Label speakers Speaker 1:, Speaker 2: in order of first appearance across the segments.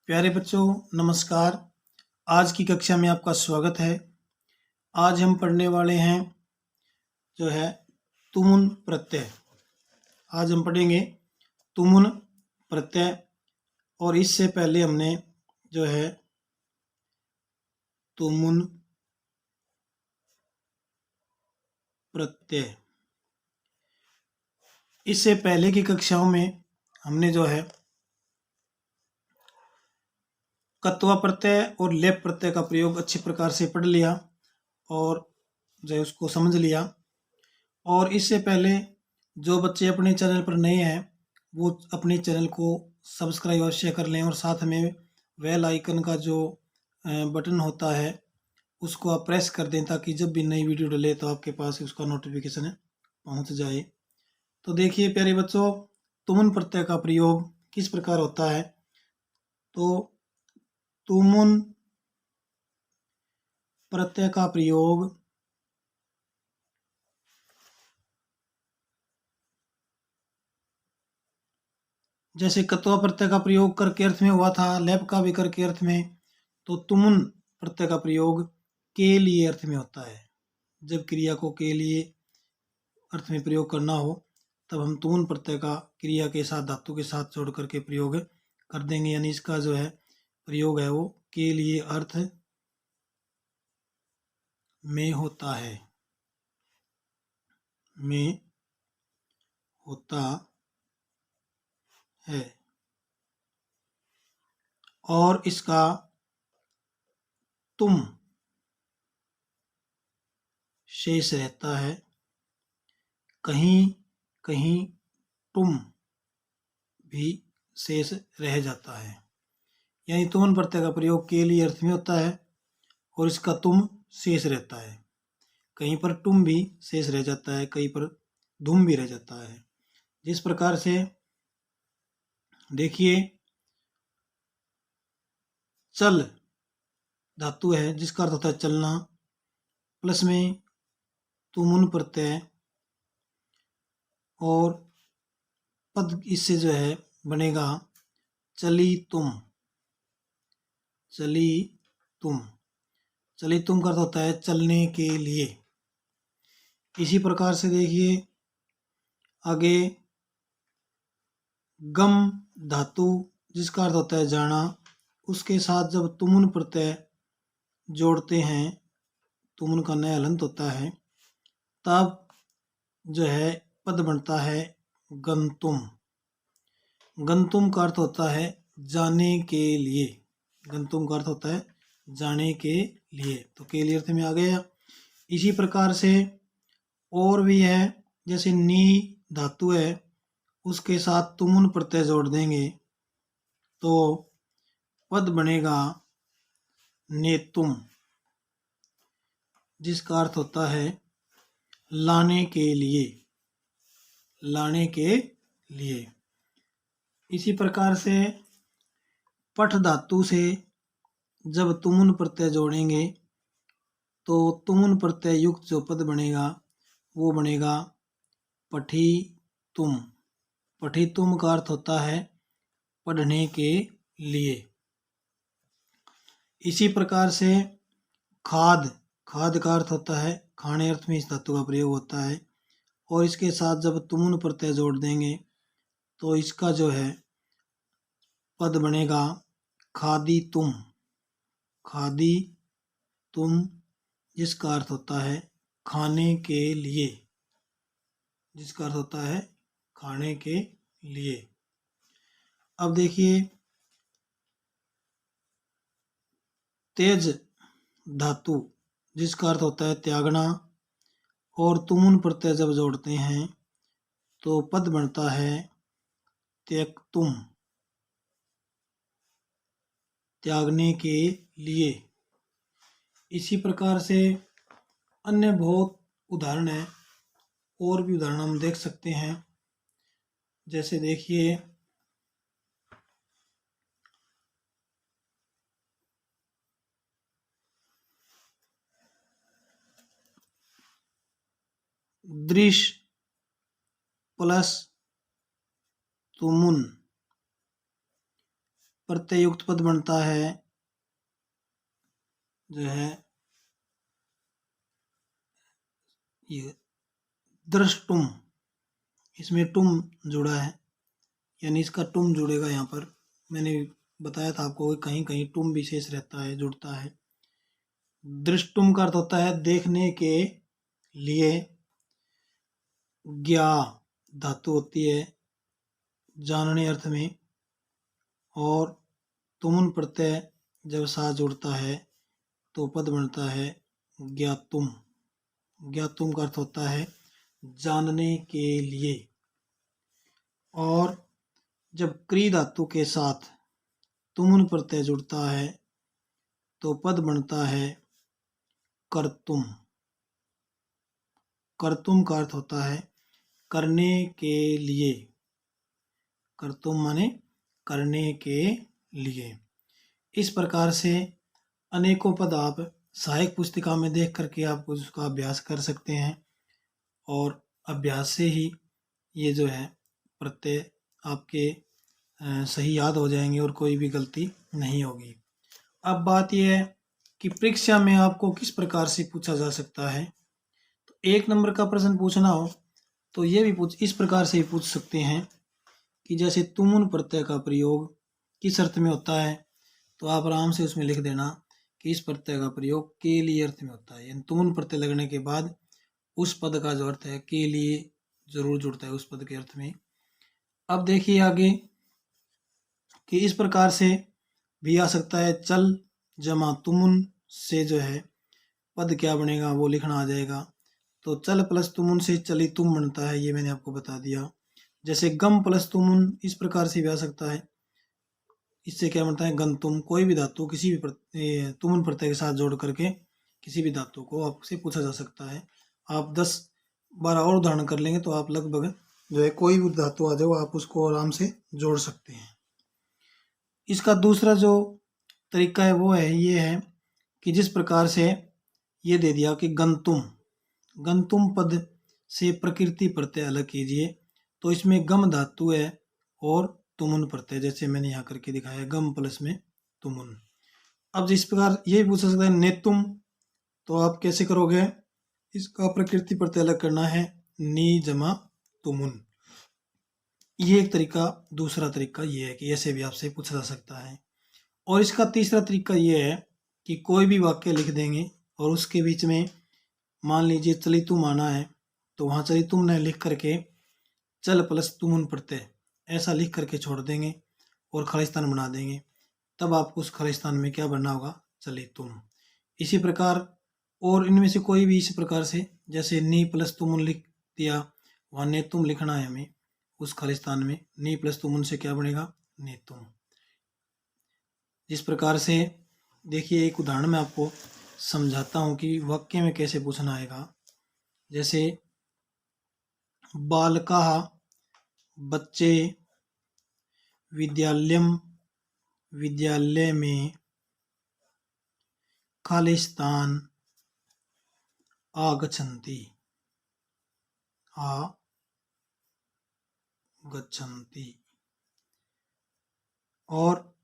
Speaker 1: प्यारे बच्चों, नमस्कार। आज की कक्षा में आपका स्वागत है। आज हम पढ़ने वाले हैं जो है तुमुन प्रत्यय। आज हम पढ़ेंगे तुमुन प्रत्यय। और इससे पहले हमने जो है तुमुन प्रत्यय, इससे पहले की कक्षाओं में हमने जो है कत्वा प्रत्यय और लेप प्रत्यय का प्रयोग अच्छी प्रकार से पढ़ लिया और जो है उसको समझ लिया। और इससे पहले जो बच्चे अपने चैनल पर नए हैं वो अपने चैनल को सब्सक्राइब अवश्य कर लें और साथ में बेल आइकन का जो बटन होता है उसको आप प्रेस कर दें ताकि जब भी नई वीडियो डले तो आपके पास उसका नोटिफिकेशन पहुंच जाए। तो देखिए प्यारे बच्चों, तुमुन प्रत्यय का प्रयोग किस प्रकार होता है। तो तुमुन प्रत्यय का प्रयोग जैसे कत्वा प्रत्यय का प्रयोग करके अर्थ में हुआ था, लेप का भी करके अर्थ में, तो तुमुन प्रत्यय का प्रयोग के लिए अर्थ में होता है। जब क्रिया को के लिए अर्थ में प्रयोग करना हो तब हम तुमुन प्रत्यय का क्रिया के साथ धातु के साथ जोड़ करके प्रयोग कर देंगे, यानी इसका जो है प्रयोग है वो के लिए अर्थ में होता है, में होता है। और इसका तुम शेष रहता है, कहीं कहीं तुम भी शेष रह जाता है। यानी तुमन प्रत्यय का प्रयोग के लिए अर्थ में होता है और इसका तुम शेष रहता है। कहीं पर तुम भी शेष रह जाता है, कहीं पर धुम भी रह जाता है। जिस प्रकार से देखिए चल धातु है जिसका अर्थ होता है चलना, प्लस में तुमुन प्रत्यय और पद इससे जो है बनेगा चली तुम। चली तुम, चली तुम का अर्थ होता है चलने के लिए। इसी प्रकार से देखिए आगे गम धातु जिसका अर्थ होता है जाना, उसके साथ जब तुमुन प्रत्यय जोड़ते हैं, तुमुन का नया हलंत होता है, तब जो है पद बनता है गंतुम। गंतुम का अर्थ होता है जाने के लिए। गंतुम का अर्थ होता है जाने के लिए, तो के लिए अर्थ में आ गया। इसी प्रकार से और भी है, जैसे नी धातु है उसके साथ तुमुन प्रत्यय जोड़ देंगे तो पद बनेगा नेतुम, जिसका अर्थ होता है लाने के लिए। लाने के लिए। इसी प्रकार से पठ धातु से जब तुमुन प्रत्यय जोड़ेंगे तो तुमुन प्रत्यय युक्त जो पद बनेगा वो बनेगा पठी तुम। पठी तुम का अर्थ होता है पढ़ने के लिए। इसी प्रकार से खाद, खाद का अर्थ होता है खाने, अर्थ में इस धातु का प्रयोग होता है और इसके साथ जब तुमुन प्रत्यय जोड़ देंगे तो इसका जो है पद बनेगा खादी तुम। खादी तुम, जिसका अर्थ होता है खाने के लिए। जिसका अर्थ होता है खाने के लिए। अब देखिए तेज धातु जिसका अर्थ होता है त्यागना, और तुमुन प्रत्यय जब जोड़ते हैं तो पद बनता है त्यक्तुम, त्यागने के लिए। इसी प्रकार से अन्य बहुत उदाहरण है, और भी उदाहरण हम देख सकते हैं। जैसे देखिए दृश्य प्लस तुमुन प्रत्यय युक्त पद बनता है जो है ये द्रष्टुम, इसमें टुम जुड़ा है, यानी इसका टुम जुड़ेगा। यहाँ पर मैंने बताया था आपको कहीं कहीं टुम विशेष रहता है, जुड़ता है। दृष्टुम का अर्थ होता है देखने के लिए। ज्ञा धातु होती है जानने अर्थ में, और तुमुन प्रत्यय जब साथ जुड़ता है तो पद बनता है ज्ञातुम। ज्ञातुम का अर्थ होता है जानने के लिए। और जब क्री धातु के साथ तुमुन प्रत्यय जुड़ता है तो पद बनता है कर्तुम। कर्तुम का अर्थ होता है करने के लिए। कर्तुम माने करने के लिए। इस प्रकार से अनेकों पद आप सहायक पुस्तिका में देख करके आप उसका अभ्यास कर सकते हैं, और अभ्यास से ही ये जो है प्रत्यय आपके सही याद हो जाएंगे और कोई भी गलती नहीं होगी। अब बात यह है कि परीक्षा में आपको किस प्रकार से पूछा जा सकता है। तो 1 नंबर का प्रश्न पूछना हो तो ये भी इस प्रकार से ही पूछ सकते हैं कि जैसे तुमुन प्रत्यय का प्रयोग किस अर्थ में होता है, तो आप आराम से उसमें लिख देना कि इस प्रत्यय का प्रयोग के लिए अर्थ में होता है। यानी तुमुन प्रत्यय लगने के बाद उस पद का जो अर्थ है के लिए जरूर जुड़ता है उस पद के अर्थ में। अब देखिए आगे कि इस प्रकार से भी आ सकता है चल जमा तुमुन से जो है पद क्या बनेगा वो लिखना आ जाएगा। तो चल प्लस तुमुन से चली तुम बनता है, ये मैंने आपको बता दिया। जैसे गम प्लस तुमुन इस प्रकार से भी आ सकता है, इससे क्या बनता है गंतुम। कोई भी धातु किसी भी तुमुन प्रत्यय के साथ जोड़ करके किसी भी धातु को आपसे पूछा जा सकता है। आप 10-12 और उदाहरण कर लेंगे तो आप लगभग जो है कोई भी धातु आ जाओ आप उसको आराम से जोड़ सकते हैं। इसका दूसरा जो तरीका है वो है ये है कि जिस प्रकार से ये दे दिया कि गंतुम, गंतुम पद से प्रकृति प्रत्यय अलग कीजिए, तो इसमें गम धातु है और तुमुन प्रत्यय, जैसे मैंने यहाँ करके दिखाया गम प्लस में तुमुन। अब जिस प्रकार ये भी पूछा सकता है नेतुम, तो आप कैसे करोगे, इसका प्रकृति प्रत्यय अलग करना है नी जमा तुमुन। ये एक तरीका। दूसरा तरीका ये है कि ऐसे भी आपसे पूछा जा सकता है। और इसका तीसरा तरीका ये है कि कोई भी वाक्य लिख देंगे और उसके बीच में मान लीजिए चली तुम आना है, तो वहाँ चली तुम ने लिख करके चल प्लस तुमुन प्रत्यय ऐसा लिख करके छोड़ देंगे और खालिस्तान बना देंगे। तब आपको उस खालिस्तान में क्या बनना होगा, चली तुम। इसी प्रकार और इनमें से कोई भी इसी प्रकार से, जैसे नी प्लस तुमुन लिख दिया, वहाँ ने तुम लिखना है हमें उस खालिस्तान में। नी प्लस तुमुन से क्या बनेगा, ने तुम। जिस प्रकार से देखिए एक उदाहरण मैं आपको समझाता हूँ कि वाक्य में कैसे पूछना आएगा। जैसे बालका बच्चे, विद्यालयम विद्यालय में, खालिस्तान आगच्छन्ति आगच्छन्ति। और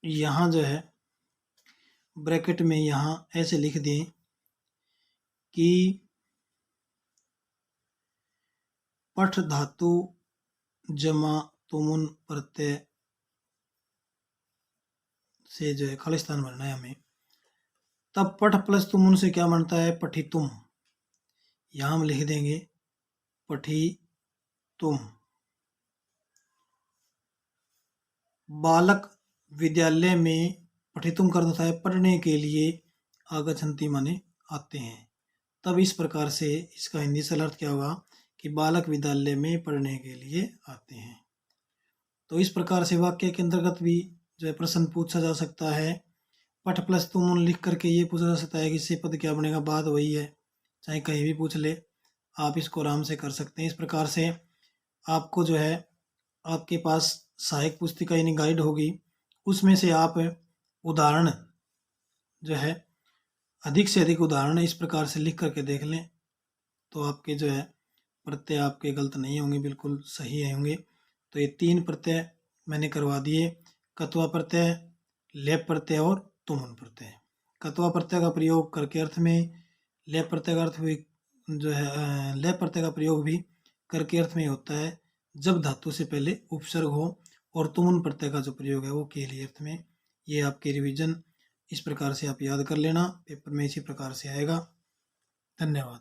Speaker 1: यहाँ जो है ब्रैकेट में यहाँ ऐसे लिख दें कि पठ धातु जमा तुमुन प्रत्यय से जो है खालिस्तान बनना है हमें। तब पठ प्लस तुमुन से क्या बनता है, पठितुम। यहाँ हम लिख देंगे पठितुम। बालक विद्यालय में, पठितुम कर देता है पढ़ने के लिए, आगच्छन्ति माने आते हैं। तब इस प्रकार से इसका हिंदी सरल अर्थ क्या होगा कि बालक विद्यालय में पढ़ने के लिए आते हैं। तो इस प्रकार से वाक्य के अंतर्गत भी जो है प्रश्न पूछा जा सकता है। पठ प्लस तुमुन लिख करके ये पूछा जा सकता है कि इससे पद क्या बनेगा, बात वही है, चाहे कहीं भी पूछ ले, आप इसको आराम से कर सकते हैं। इस प्रकार से आपको जो है आपके पास सहायक पुस्तिका यानी गाइड होगी, उसमें से आप उदाहरण जो है अधिक से अधिक उदाहरण इस प्रकार से लिख करके देख लें, तो आपके जो है प्रत्यय आपके गलत नहीं होंगे, बिल्कुल सही होंगे। तो ये 3 प्रत्यय मैंने करवा दिए, कत्वा प्रत्यय, लेप प्रत्यय और तुमुन प्रत्यय। कत्वा प्रत्यय का प्रयोग करके अर्थ में, लेप प्रत्यय का अर्थ भी जो है लेप प्रत्यय का प्रयोग भी करके अर्थ में होता है जब धातु से पहले उपसर्ग हो, और तुमुन प्रत्यय का जो प्रयोग है वो केली अर्थ में। ये आपके रिवीजन इस प्रकार से आप याद कर लेना, पेपर में इसी प्रकार से आएगा। धन्यवाद।